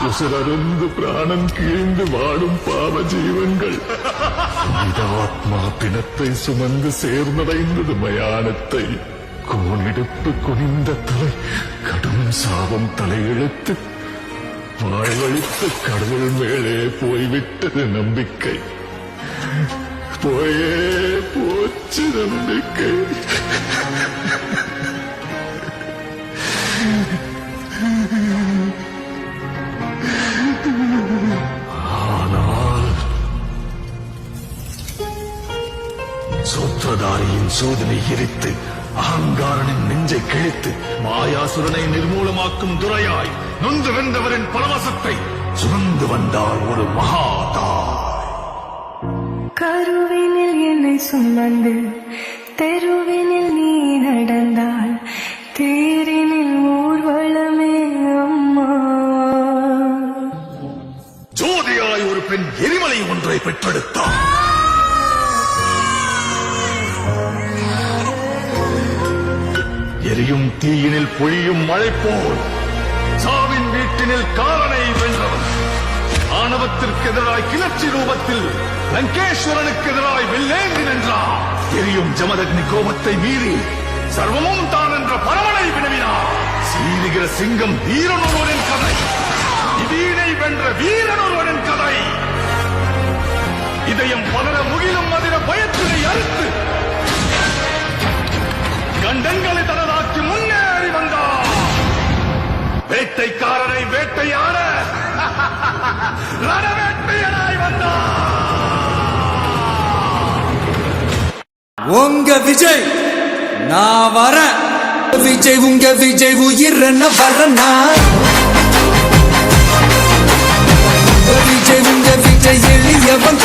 ഉസരരുന്ന് പ്രാണൻ കീഴ്ந்து வாடும் பாவ ஜீவன்கள் இதாத்மா பிணத்தை சுமந்து சேர்ந்தடைந்தது மயானத்தை. கோணிடுப்பு குனிந்த தலை கடும் சாபம் தலையெழுத்து வாழ்வழித்து கடவுள் மேலே போய்விட்டது நம்பிக்கை. போயே போச்சு நம்பிக்கை. சூத்திரதாரியின் சோதனை எரித்து அகங்காரனின் நெஞ்சை கிழித்து மாயாசுரனை நிர்மூலமாக்கும் துரையாய் நொந்து வென்றவரின் பரவசத்தை சுமந்து வந்தார் ஒரு மகாதாய். கருவினில் என்னை சுமந்து தெருவினில் நீ நடந்தால் தேரினில் ஊர்வலமே அம்மா. ஜோதியாய் ஒரு பெண் எரிமலை ஒன்றை பெற்றெடுத்தார். எரியும் தீயினில் பொழியும் மழை போல் சாவின் வீட்டினில் காலனை வென்றவன். ஆணவத்திற்கு எதிராய் கிளர்ச்சி ரூபத்தில் லங்கேஸ்வரனுக்கு எதிராய் வெள்ளேந்தி நின்றார். எரியும் ஜமதக்னி கோபத்தை மீறி சர்வமும் தான் என்ற பரவனை வினவினார். சீறுகிற சிங்கம் வீரனொருவனின் கதை, இதீனை வென்ற வீரனொருவனின் கதை. இதயம் பலர முகிலும் அதிர பயத்தினை அறுத்து கண்டங்களை தனதாக்கி முன்னேறி வந்தார். வேட்டைக்காரரை வேட்டையாட ரணவேட்டையனாய் வந்தார். உங்க விஜய் நான் வர விஜய் உங்க விஜய் உயிர்ன வரனா விஜய் உங்க விஜய் எளியவன்